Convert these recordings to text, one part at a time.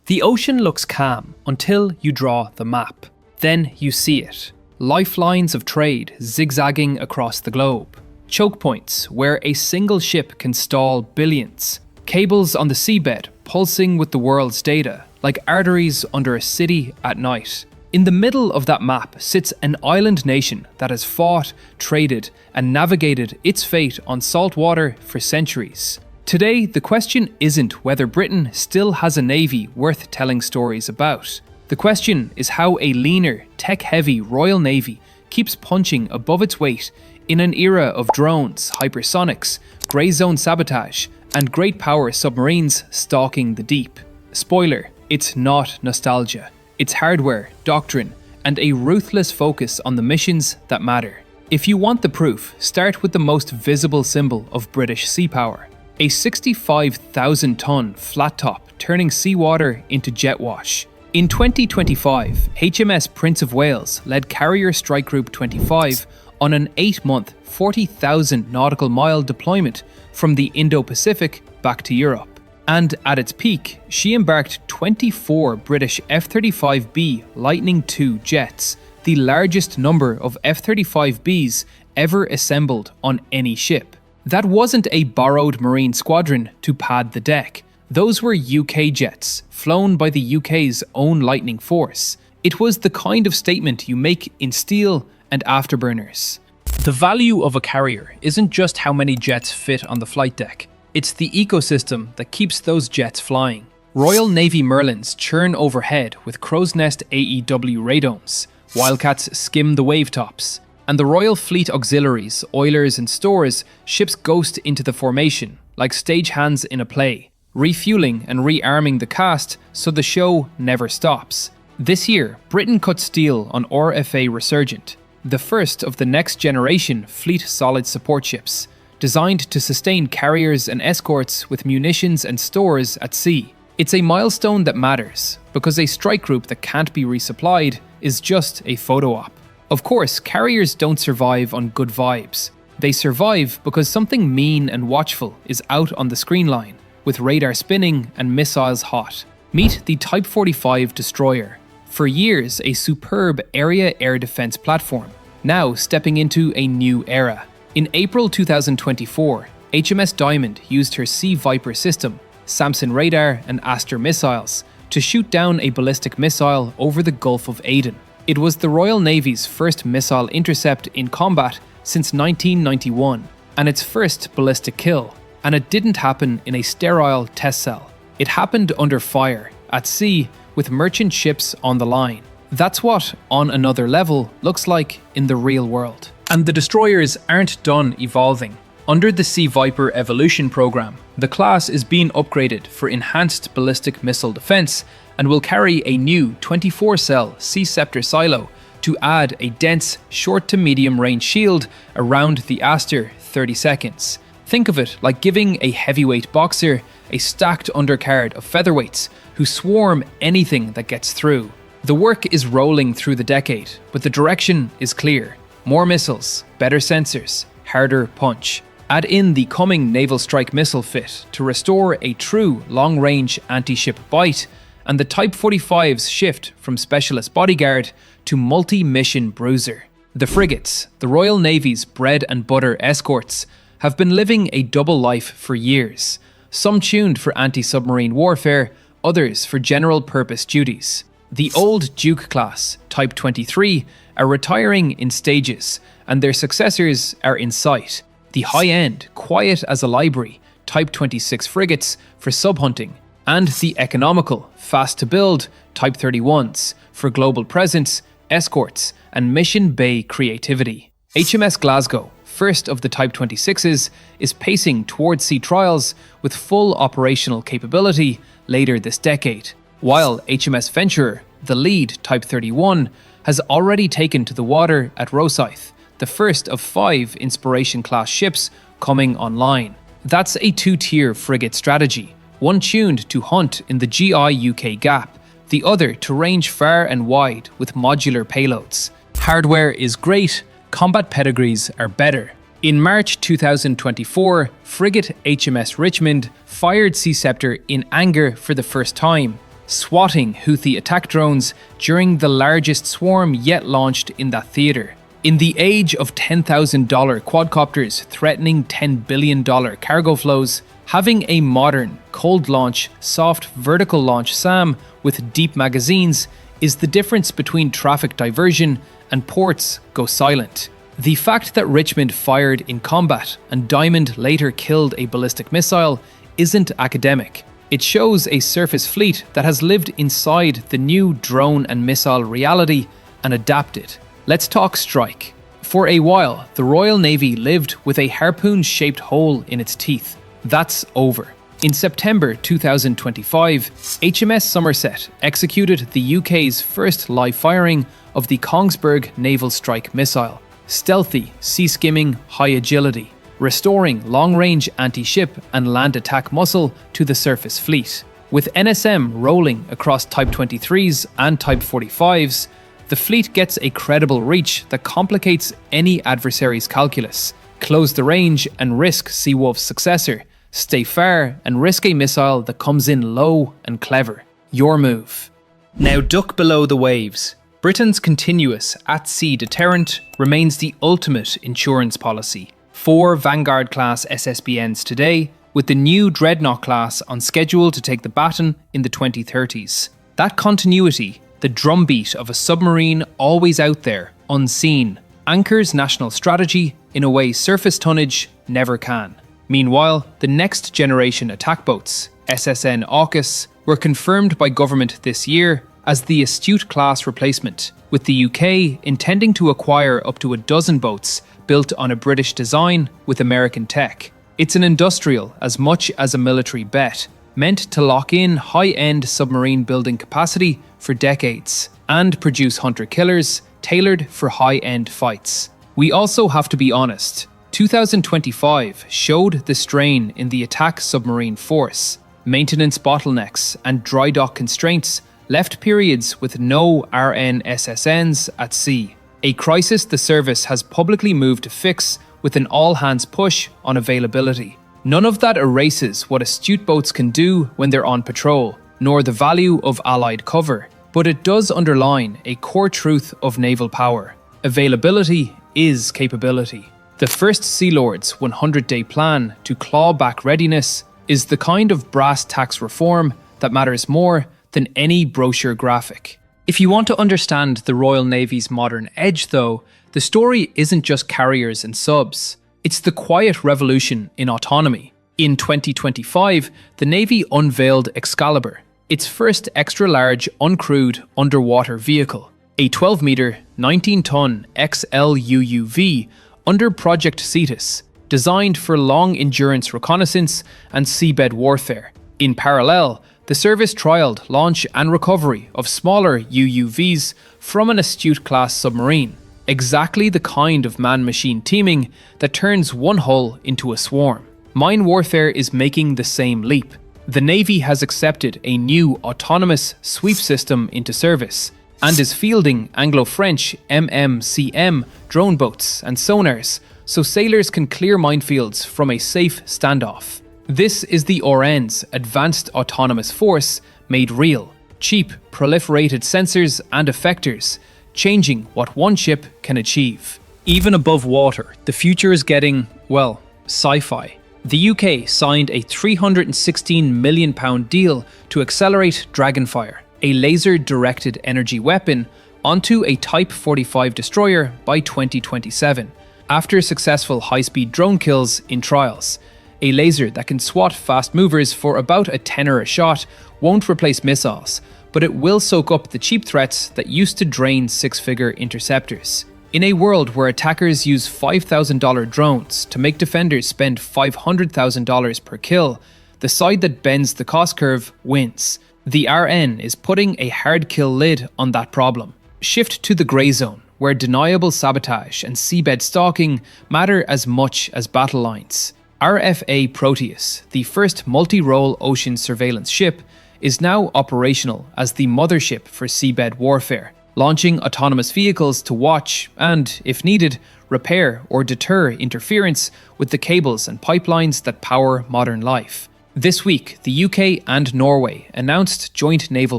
The ocean looks calm until you draw the map. Then you see it. Lifelines of trade zigzagging across the globe. Choke points where a single ship can stall billions. Cables on the seabed pulsing with the world's data, like arteries under a city at night. In the middle of that map sits an island nation that has fought, traded, and navigated its fate on salt water for centuries. Today, the question isn't whether Britain still has a navy worth telling stories about. The question is how a leaner, tech-heavy Royal Navy keeps punching above its weight in an era of drones, hypersonics, grey zone sabotage, and great power submarines stalking the deep. Spoiler, it's not nostalgia. It's hardware, doctrine, and a ruthless focus on the missions that matter. If you want the proof, start with the most visible symbol of British sea power. A 65,000-ton flat top turning seawater into jet wash. In 2025, HMS Prince of Wales led Carrier Strike Group 25 on an 8-month, 40,000 nautical mile deployment from the Indo-Pacific back to Europe. And at its peak, she embarked 24 British F-35B Lightning II jets, the largest number of F-35Bs ever assembled on any ship. That wasn't a borrowed Marine squadron to pad the deck. Those were UK jets, flown by the UK's own Lightning Force. It was the kind of statement you make in steel and afterburners. The value of a carrier isn't just how many jets fit on the flight deck. It's the ecosystem that keeps those jets flying. Royal Navy Merlins churn overhead with crow's nest AEW radomes. Wildcats skim the wave tops. And the Royal Fleet auxiliaries, oilers and stores ships ghost into the formation, like stagehands in a play, refueling and rearming the cast so the show never stops. This year, Britain cut steel on RFA Resurgent, the first of the next generation Fleet Solid support ships, designed to sustain carriers and escorts with munitions and stores at sea. It's a milestone that matters, because a strike group that can't be resupplied is just a photo op. Of course, carriers don't survive on good vibes. They survive because something mean and watchful is out on the screen line, with radar spinning and missiles hot. Meet the Type 45 destroyer. For years, a superb area air defense platform, now stepping into a new era. In April 2024, HMS Diamond used her Sea Viper system, Samson radar and Aster missiles to shoot down a ballistic missile over the Gulf of Aden. It was the Royal Navy's first missile intercept in combat since 1991, and its first ballistic kill. And it didn't happen in a sterile test cell. It happened under fire, at sea, with merchant ships on the line. That's what On Another Level looks like in the real world. And the destroyers aren't done evolving. Under the Sea Viper Evolution program, the class is being upgraded for enhanced ballistic missile defense and will carry a new 24-cell Sea Scepter silo to add a dense, short to medium range shield around the Aster 30 seconds. Think of it like giving a heavyweight boxer a stacked undercard of featherweights who swarm anything that gets through. The work is rolling through the decade, but the direction is clear. More missiles, better sensors, harder punch. Add in the coming Naval Strike Missile fit to restore a true long-range anti-ship bite, and the Type 45s shift from specialist bodyguard to multi-mission bruiser. The frigates, the Royal Navy's bread and butter escorts, have been living a double life for years, some tuned for anti-submarine warfare, others for general-purpose duties. The old Duke class, Type 23, are retiring in stages, and their successors are in sight. The high-end, quiet as a library, Type 26 frigates for sub-hunting, and the economical, fast-to-build Type 31s for global presence, escorts, and mission bay creativity. HMS Glasgow, first of the Type 26s, is pacing towards sea trials with full operational capability later this decade, while HMS Venturer, the lead Type 31, has already taken to the water at Rosyth, the first of 5 Inspiration-class ships coming online. That's a 2-tier frigate strategy, one tuned to hunt in the GI-UK gap, the other to range far and wide with modular payloads. Hardware is great, combat pedigrees are better. In March 2024, frigate HMS Richmond fired Sea Scepter in anger for the first time. swatting Houthi attack drones during the largest swarm yet launched in that theatre. In the age of $10,000 quadcopters threatening $10 billion cargo flows, having a modern, cold-launch, soft vertical launch SAM with deep magazines is the difference between traffic diversion and ports go silent. The fact that Richmond fired in combat and Diamond later killed a ballistic missile isn't academic. It shows a surface fleet that has lived inside the new drone and missile reality and adapted. Let's talk strike. For a while, the Royal Navy lived with a harpoon-shaped hole in its teeth. That's over. In September 2025, HMS Somerset executed the UK's first live firing of the Kongsberg Naval Strike Missile. Stealthy, sea-skimming, high agility, restoring long-range anti-ship and land attack muscle to the surface fleet. With NSM rolling across Type 23s and Type 45s, the fleet gets a credible reach that complicates any adversary's calculus. Close the range and risk Seawolf's successor. Stay far and risk a missile that comes in low and clever. Your move. Now duck below the waves. Britain's continuous at-sea deterrent remains the ultimate insurance policy. 4 Vanguard-class SSBNs today, with the new Dreadnought class on schedule to take the baton in the 2030s. That continuity, the drumbeat of a submarine always out there, unseen, anchors national strategy in a way surface tonnage never can. Meanwhile, the next generation attack boats, SSN AUKUS, were confirmed by government this year as the Astute class replacement, with the UK intending to acquire up to a dozen boats built on a British design with American tech. It's an industrial as much as a military bet, meant to lock in high-end submarine building capacity for decades and produce hunter-killers tailored for high-end fights. We also have to be honest. 2025 showed the strain in the attack submarine force. Maintenance bottlenecks and dry dock constraints left periods with no RNSSNs at sea. A crisis the service has publicly moved to fix with an all-hands push on availability. None of that erases what astute boats can do when they're on patrol, nor the value of allied cover, but it does underline a core truth of naval power. Availability is capability. The first Sea Lord's 100-day plan to claw back readiness is the kind of brass tacks reform that matters more than any brochure graphic. If you want to understand the Royal Navy's modern edge, though, the story isn't just carriers and subs. It's the quiet revolution in autonomy. In 2025, the Navy unveiled Excalibur, its first extra-large, uncrewed underwater vehicle, a 12-metre, 19-ton XLUUV under Project Cetus, designed for long-endurance reconnaissance and seabed warfare. In parallel, the service trialled launch and recovery of smaller UUVs from an Astute-class submarine, exactly the kind of man-machine teaming that turns one hull into a swarm. Mine warfare is making the same leap. The Navy has accepted a new autonomous sweep system into service, and is fielding Anglo-French MMCM drone boats and sonars so sailors can clear minefields from a safe standoff. This is the RN's advanced autonomous force made real. Cheap, proliferated sensors and effectors, changing what one ship can achieve. Even above water, the future is getting, well, sci-fi. The UK signed a £316 million deal to accelerate Dragonfire, a laser-directed energy weapon, onto a Type 45 destroyer by 2027, after successful high-speed drone kills in trials. A laser that can swat fast movers for about a tenner a shot won't replace missiles, but it will soak up the cheap threats that used to drain six-figure interceptors. In a world where attackers use $5,000 drones to make defenders spend $500,000 per kill, the side that bends the cost curve wins. The RN is putting a hard kill lid on that problem. Shift to the grey zone, where deniable sabotage and seabed stalking matter as much as battle lines. RFA Proteus, the first multi-role ocean surveillance ship, is now operational as the mothership for seabed warfare, launching autonomous vehicles to watch and, if needed, repair or deter interference with the cables and pipelines that power modern life. This week, the UK and Norway announced joint naval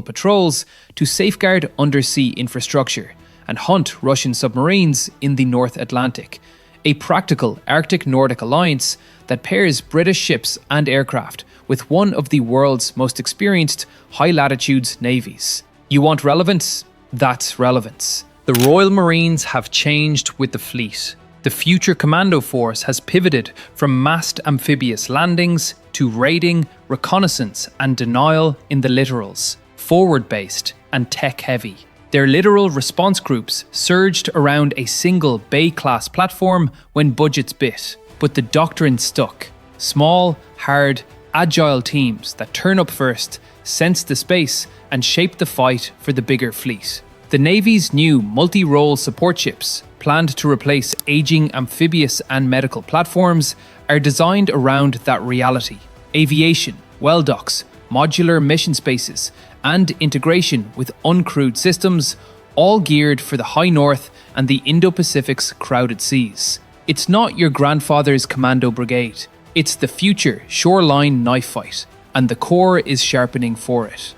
patrols to safeguard undersea infrastructure and hunt Russian submarines in the North Atlantic, a practical Arctic-Nordic alliance that pairs British ships and aircraft with one of the world's most experienced high-latitude navies. You want relevance? That's relevance. The Royal Marines have changed with the fleet. The future commando force has pivoted from massed amphibious landings to raiding, reconnaissance and denial in the littorals, forward-based and tech-heavy. Their littoral response groups surged around a single Bay-class platform when budgets bit, but the doctrine stuck. Small, hard, agile teams that turn up first, sense the space and shape the fight for the bigger fleet. The Navy's new multi-role support ships, planned to replace aging amphibious and medical platforms, are designed around that reality. Aviation, well docks, modular mission spaces, and integration with uncrewed systems, all geared for the High North and the Indo-Pacific's crowded seas. It's not your grandfather's commando brigade. It's the future shoreline knife fight, and the core is sharpening for it.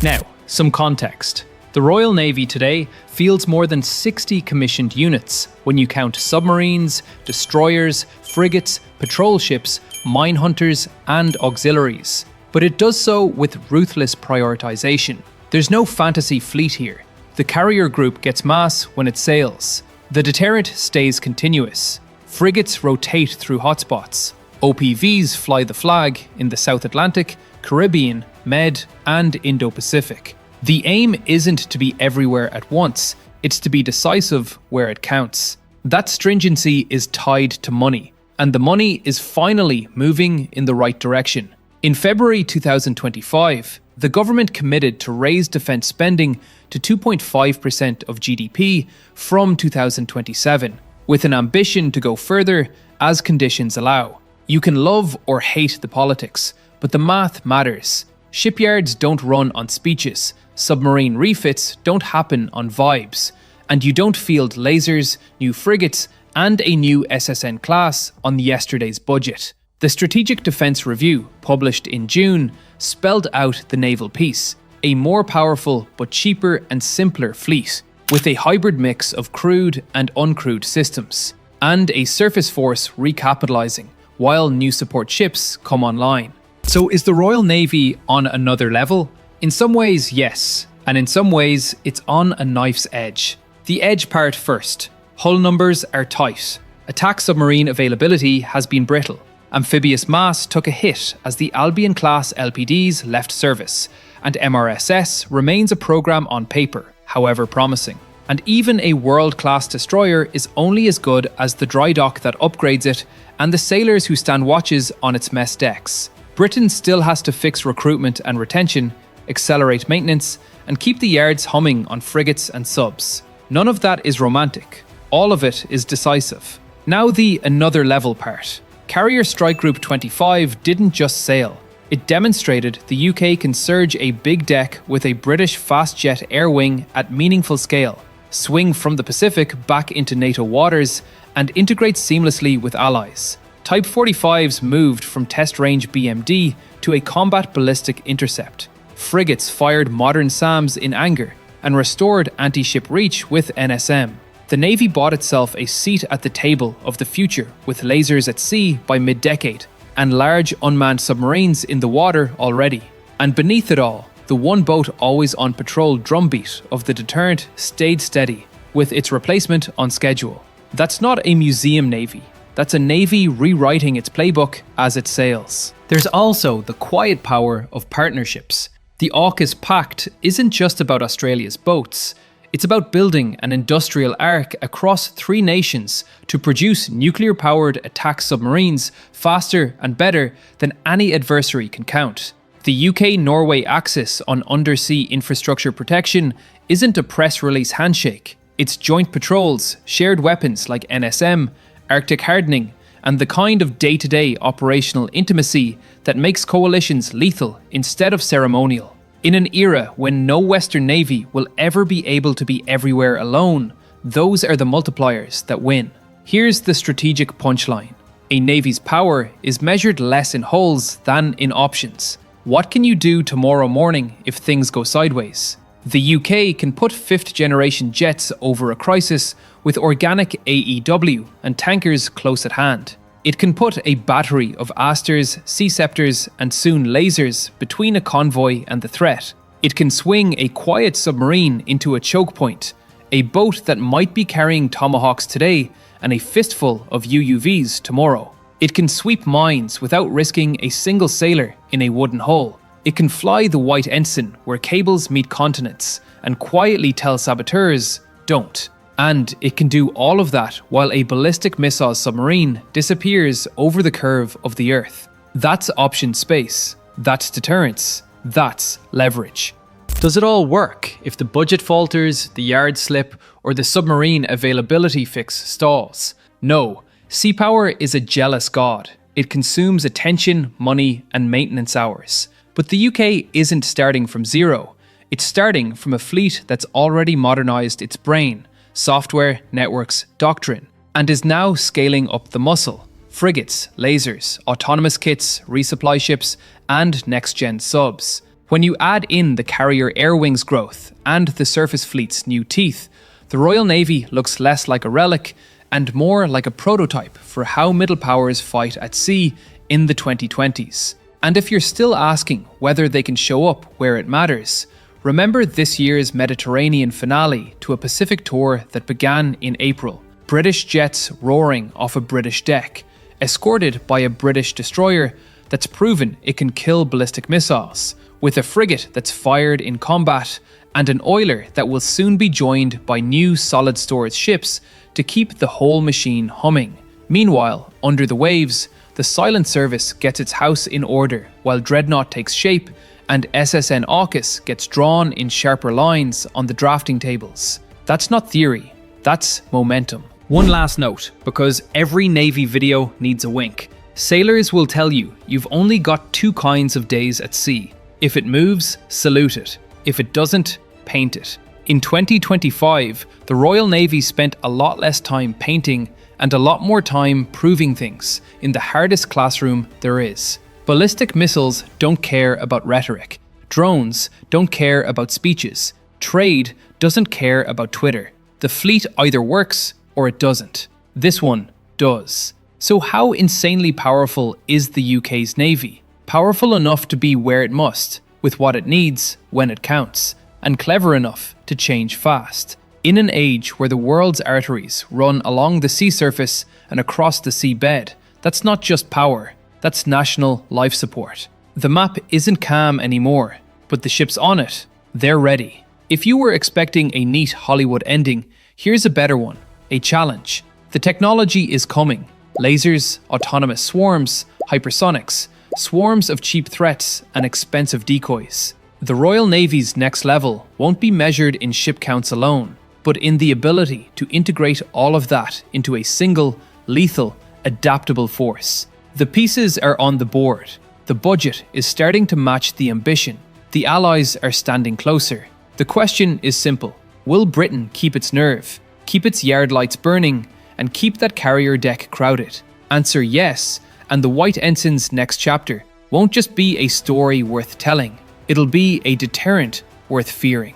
Now, some context. The Royal Navy today fields more than 60 commissioned units when you count submarines, destroyers, frigates, patrol ships, mine hunters, and auxiliaries. But it does so with ruthless prioritization. There's no fantasy fleet here. The carrier group gets mass when it sails. The deterrent stays continuous. Frigates rotate through hotspots. OPVs fly the flag in the South Atlantic, Caribbean, Med, and Indo-Pacific. The aim isn't to be everywhere at once, it's to be decisive where it counts. That stringency is tied to money, and the money is finally moving in the right direction. In February 2025, the government committed to raise defence spending to 2.5% of GDP from 2027, with an ambition to go further as conditions allow. You can love or hate the politics, but the math matters. Shipyards don't run on speeches, submarine refits don't happen on vibes, and you don't field lasers, new frigates, and a new SSN class on yesterday's budget. The Strategic Defence Review, published in June, spelled out the naval piece, a more powerful but cheaper and simpler fleet, with a hybrid mix of crewed and uncrewed systems, and a surface force recapitalising while new support ships come online. So is the Royal Navy on another level? In some ways, yes, and in some ways, it's on a knife's edge. The edge part first. Hull numbers are tight. Attack submarine availability has been brittle. Amphibious mass took a hit as the Albion-class LPDs left service, and MRSS remains a programme on paper, however promising. And even a world-class destroyer is only as good as the dry dock that upgrades it and the sailors who stand watches on its mess decks. Britain still has to fix recruitment and retention, accelerate maintenance, and keep the yards humming on frigates and subs. None of that is romantic. All of it is decisive. Now the another level part. Carrier Strike Group 25 didn't just sail. It demonstrated the UK can surge a big deck with a British fast jet air wing at meaningful scale, swing from the Pacific back into NATO waters, and integrate seamlessly with allies. Type 45s moved from test range BMD to a combat ballistic intercept. Frigates fired modern SAMs in anger and restored anti-ship reach with NSM. The Navy bought itself a seat at the table of the future with lasers at sea by mid-decade and large unmanned submarines in the water already. And beneath it all, the one boat always on patrol drumbeat of the deterrent stayed steady, with its replacement on schedule. That's not a museum Navy. That's a Navy rewriting its playbook as it sails. There's also the quiet power of partnerships. The AUKUS Pact isn't just about Australia's boats. It's about building an industrial arc across 3 nations to produce nuclear-powered attack submarines faster and better than any adversary can count. The UK-Norway axis on undersea infrastructure protection isn't a press release handshake. It's joint patrols, shared weapons like NSM, Arctic hardening, and the kind of day-to-day operational intimacy that makes coalitions lethal instead of ceremonial. In an era when no Western Navy will ever be able to be everywhere alone, those are the multipliers that win. Here's the strategic punchline. A navy's power is measured less in hulls than in options. What can you do tomorrow morning if things go sideways? The UK can put 5th generation jets over a crisis with organic AEW and tankers close at hand. It can put a battery of Asters, Sea Scepters and soon lasers between a convoy and the threat. It can swing a quiet submarine into a choke point, a boat that might be carrying Tomahawks today and a fistful of UUVs tomorrow. It can sweep mines without risking a single sailor in a wooden hull. It can fly the white ensign where cables meet continents and quietly tell saboteurs, don't. And it can do all of that while a ballistic missile submarine disappears over the curve of the Earth. That's option space. That's deterrence. That's leverage. Does it all work if the budget falters, the yards slip, or the submarine availability fix stalls? No. Sea power is a jealous god. It consumes attention, money, and maintenance hours. But the UK isn't starting from zero. It's starting from a fleet that's already modernised its brain, software, networks, doctrine, and is now scaling up the muscle. Frigates, lasers, autonomous kits, resupply ships, and next-gen subs. When you add in the carrier air wings growth and the surface fleet's new teeth, the Royal Navy looks less like a relic and more like a prototype for how middle powers fight at sea in the 2020s. And if you're still asking whether they can show up where it matters, remember this year's Mediterranean finale to a Pacific tour that began in April. British jets roaring off a British deck, escorted by a British destroyer that's proven it can kill ballistic missiles, with a frigate that's fired in combat, and an oiler that will soon be joined by new solid storage ships to keep the whole machine humming. Meanwhile, under the waves, the silent service gets its house in order while Dreadnought takes shape and SSN AUKUS gets drawn in sharper lines on the drafting tables. That's not theory, that's momentum. One last note, because every Navy video needs a wink. Sailors will tell you you've only got 2 kinds of days at sea. If it moves, salute it. If it doesn't, paint it. In 2025, the Royal Navy spent a lot less time painting and a lot more time proving things in the hardest classroom there is. Ballistic missiles don't care about rhetoric. Drones don't care about speeches. Trade doesn't care about Twitter. The fleet either works or it doesn't. This one does. So how insanely powerful is the UK's Navy? Powerful enough to be where it must, with what it needs when it counts, and clever enough to change fast. In an age where the world's arteries run along the sea surface and across the seabed, that's not just power, that's national life support. The map isn't calm anymore, but the ships on it, they're ready. If you were expecting a neat Hollywood ending, here's a better one, a challenge. The technology is coming. Lasers, autonomous swarms, hypersonics, swarms of cheap threats and expensive decoys. The Royal Navy's next level won't be measured in ship counts alone, but in the ability to integrate all of that into a single, lethal, adaptable force. The pieces are on the board. The budget is starting to match the ambition. The Allies are standing closer. The question is simple. Will Britain keep its nerve, keep its yard lights burning, and keep that carrier deck crowded? Answer yes, and the White Ensign's next chapter won't just be a story worth telling. It'll be a deterrent worth fearing.